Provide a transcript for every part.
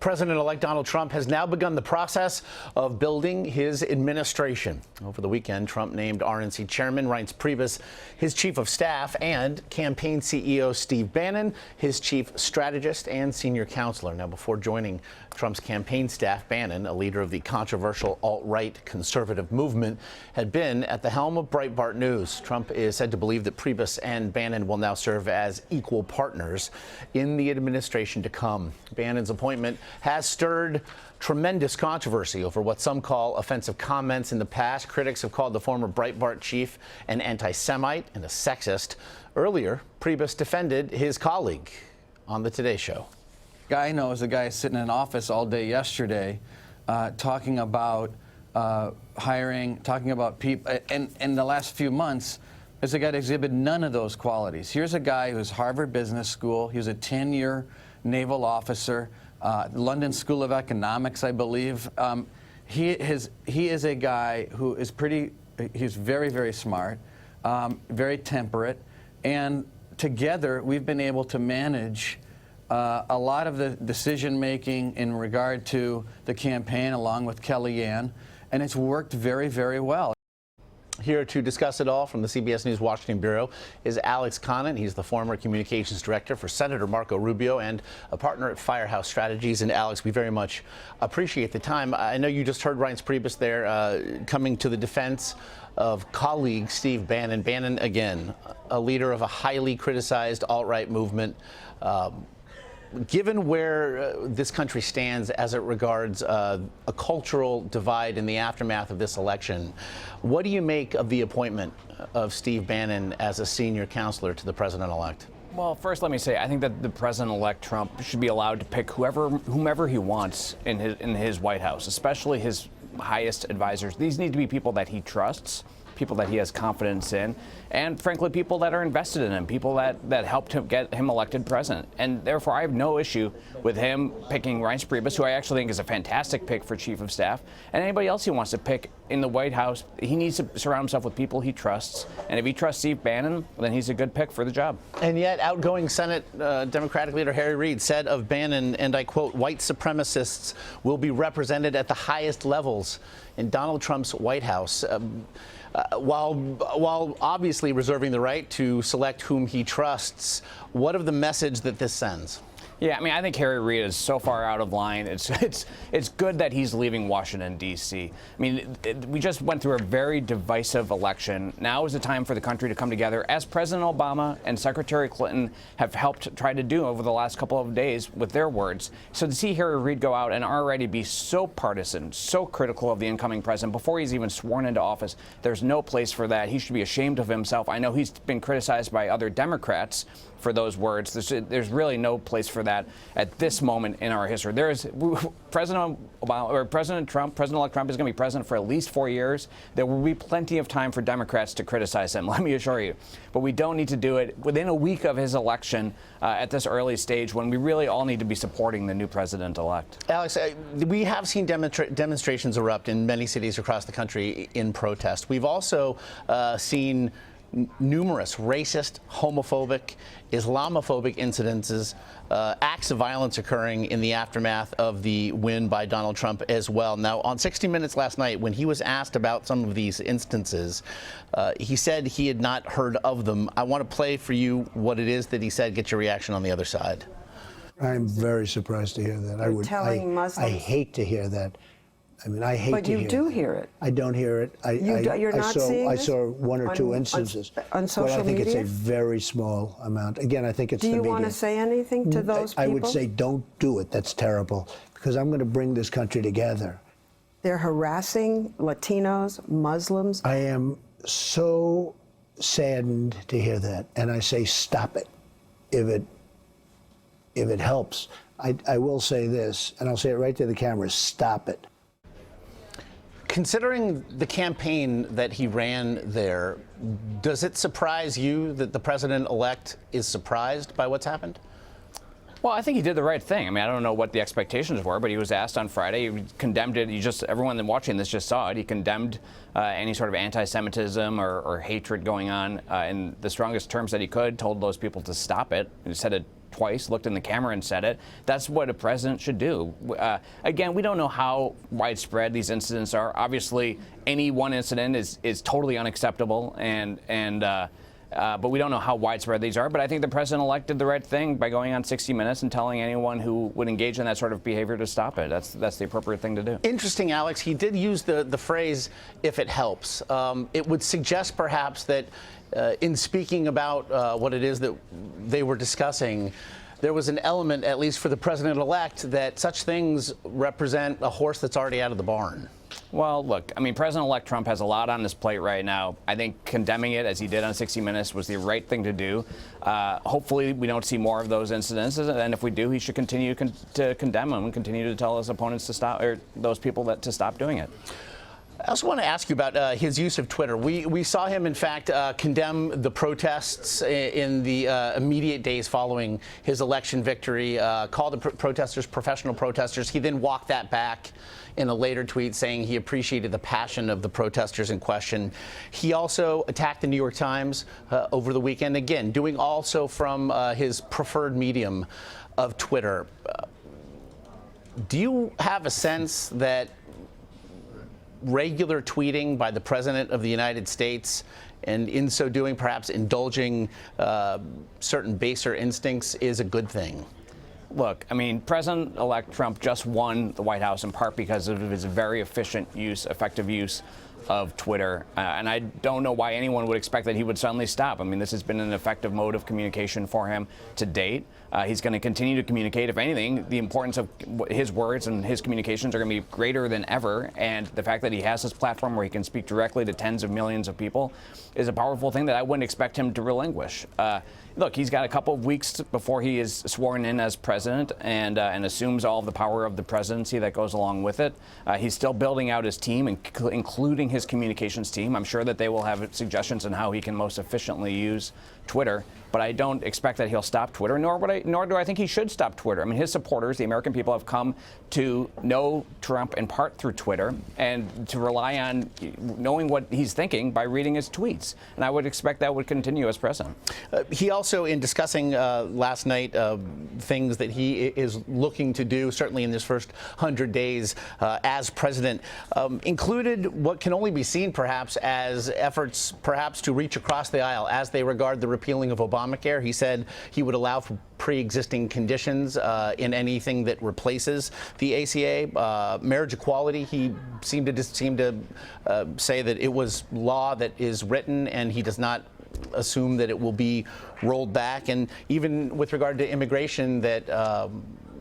President-elect Donald Trump has now begun the process of building his administration. Over the weekend, Trump named RNC Chairman Reince Priebus his chief of staff and campaign CEO Steve Bannon his chief strategist and senior counselor. Now, before joining Trump's campaign staff, Bannon, a leader of the controversial alt-right conservative movement, had been at the helm of Breitbart News. Trump is said to believe that Priebus and Bannon will now serve as equal partners in the administration to come. Bannon's appointment has stirred tremendous controversy over what some call offensive comments in the past. Critics have called the former Breitbart chief an anti-Semite and a sexist. Earlier, Priebus defended his colleague on the Today Show. Guy knows a guy sitting in office all day yesterday talking about hiring, talking about people. And in the last few months, there's a guy that exhibited none of those qualities. Here's a guy who's Harvard Business School. He was a 10-year naval officer, London School of Economics, I believe. He is a guy who is he's very, very smart, very temperate. And together, we've been able to manage a lot of the decision-making in regard to the campaign, along with Kellyanne, and it's worked very, very well. Here to discuss it all from the CBS News Washington Bureau is Alex Conant. He's the former communications director for Senator Marco Rubio and a partner at Firehouse Strategies. And Alex, we very much appreciate the time. I know you just heard Reince Priebus there coming to the defense of colleague Steve Bannon. Bannon, again, a leader of a highly criticized alt-right movement. Given where this country stands as it regards a cultural divide in the aftermath of this election, what do you make of the appointment of Steve Bannon as a senior counselor to the president-elect? Well, first, let me say, I think that the president-elect Trump should be allowed to pick whomever he wants in his White House, especially his highest advisors. These need to be people that he trusts, people that he has confidence in, and frankly, people that are invested in him, people that helped him get him elected president. And therefore, I have no issue with him picking Reince Priebus, who I actually think is a fantastic pick for chief of staff, and anybody else he wants to pick in the White House. He needs to surround himself with people he trusts, and if he trusts Steve Bannon, then he's a good pick for the job. And yet, outgoing Senate Democratic leader Harry Reid said of Bannon, and I quote, "White supremacists will be represented at the highest levels in Donald Trump's White House." While obviously reserving the right to select whom he trusts, what of the message that this sends? Yeah, I mean, I think Harry Reid is so far out of line. It's good that he's leaving Washington, D.C. I mean, we just went through a very divisive election. Now is the time for the country to come together, as President Obama and Secretary Clinton have helped try to do over the last couple of days with their words. So to see Harry Reid go out and already be so partisan, so critical of the incoming president before he's even sworn into office, there's no place for that. He should be ashamed of himself. I know he's been criticized by other Democrats for those words. There's really no place for that at this moment in our history. President Obama, or President Trump, President-elect Trump is going to be president for at least 4 years. There will be plenty of time for Democrats to criticize him, let me assure you. But we don't need to do it within a week of his election at this early stage, when we really all need to be supporting the new president-elect. Alex, we have seen demonstrations erupt in many cities across the country in protest. We've also seen numerous racist, homophobic, Islamophobic incidences, acts of violence occurring in the aftermath of the win by Donald Trump as well. Now, on 60 Minutes last night, when he was asked about some of these instances, he said he had not heard of them. I want to play for you what it is that he said. Get your reaction on the other side. I'm very surprised to hear that. I hate to hear that. I mean, I hate to hear it. But you do hear it. I don't hear it. You're not seeing it? I saw one or two instances. On social media? But I think it's a very small amount. Again, I think it's the media. Do you want to say anything to those people? I would say don't do it. That's terrible. Because I'm going to bring this country together. They're harassing Latinos, Muslims. I am so saddened to hear that. And I say stop it if it helps. I will say this, and I'll say it right to the camera, stop it. Considering the campaign that he ran there, does it surprise you that the president-elect is surprised by what's happened? Well, I think he did the right thing. I mean, I don't know what the expectations were, but he was asked on Friday. He condemned it. Everyone watching this just saw it. He condemned any sort of anti-Semitism or hatred going on in the strongest terms that he could, told those people to stop it. He said it twice, looked in the camera and said it. That's what a president should do. Again, we don't know how widespread these incidents are. Obviously, any one incident is totally unacceptable, but we don't know how widespread these are. But I think the president-elect did the right thing by going on 60 Minutes and telling anyone who would engage in that sort of behavior to stop it. That's the appropriate thing to do. Interesting, Alex. He did use the phrase, if it helps. It would suggest perhaps that in speaking about what it is that they were discussing, there was an element, at least for the president-elect, that such things represent a horse that's already out of the barn. Well, look, I mean, President-elect Trump has a lot on his plate right now. I think condemning it, as he did on 60 Minutes, was the right thing to do. Hopefully, we don't see more of those incidents, and if we do, he should continue to condemn them and continue to tell his opponents to stop, or those people to stop doing it. I also want to ask you about his use of Twitter. We saw him, in fact, condemn the protests in the immediate days following his election victory, call the protesters professional protesters. He then walked that back in a later tweet, saying he appreciated the passion of the protesters in question. He also attacked the New York Times over the weekend, again, doing also from his preferred medium of Twitter. Do you have a sense that regular tweeting by the President of the United States, and in so doing perhaps indulging certain baser instincts, is a good thing? Look, I mean, President-elect Trump just won the White House in part because of his very effective use of Twitter. And I don't know why anyone would expect that he would suddenly stop. I mean, this has been an effective mode of communication for him to date. He's going to continue to communicate. If anything, the importance of his words and his communications are going to be greater than ever. And the fact that he has this platform where he can speak directly to tens of millions of people is a powerful thing that I wouldn't expect him to relinquish. Look, he's got a couple of weeks before he is sworn in as president and assumes all of the power of the presidency that goes along with it. He's still building out his team, including his communications team. I'm sure that they will have suggestions on how he can most efficiently use Twitter. But I don't expect that he'll stop Twitter, nor do I think he should stop Twitter. I mean, his supporters, the American people, have come to know Trump in part through Twitter and to rely on knowing what he's thinking by reading his tweets. And I would expect that would continue as president. He also, in discussing last night things that he is looking to do, certainly in this first 100 days as president, included what can only be seen perhaps as efforts perhaps to reach across the aisle as they regard the repealing of Obamacare. He said he would allow for pre-existing conditions in anything that replaces the ACA. Marriage equality, he seemed to say that it was law that is written, and he does not assume that it will be rolled back. And even with regard to immigration, that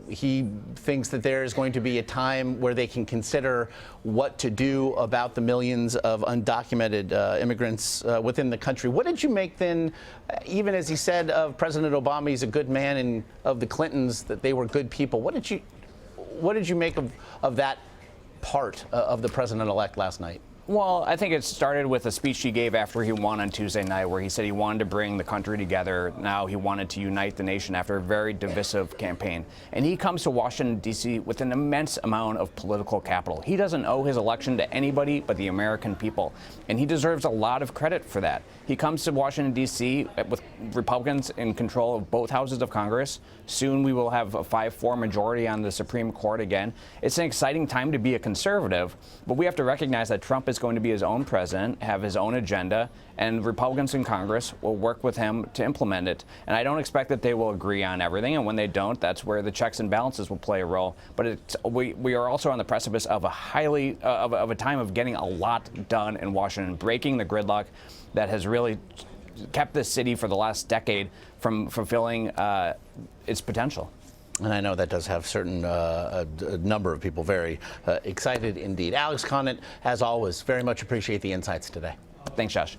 he thinks that there is going to be a time where they can consider what to do about the millions of undocumented immigrants within the country. What did you make then, even as he said of President Obama, he's a good man, and of the Clintons, that they were good people? What did you make of that part of the president-elect last night? Well, I think it started with a speech he gave after he won on Tuesday night, where he said he wanted to bring the country together. Now he wanted to unite the nation after a very divisive campaign. And he comes to Washington, D.C. with an immense amount of political capital. He doesn't owe his election to anybody but the American people. And he deserves a lot of credit for that. He comes to Washington, D.C. with Republicans in control of both houses of Congress. Soon we will have a 5-4 majority on the Supreme Court again. It's an exciting time to be a conservative, but we have to recognize that Trump is going to be his own president, have his own agenda, and Republicans in Congress will work with him to implement it. And I don't expect that they will agree on everything, and when they don't, that's where the checks and balances will play a role. But we are also on the precipice of a time of getting a lot done in Washington, breaking the gridlock that has really kept this city for the last decade from fulfilling its potential. And I know that does have a number of people very excited indeed. Alex Conant, as always, very much appreciate the insights today. Thanks, Josh.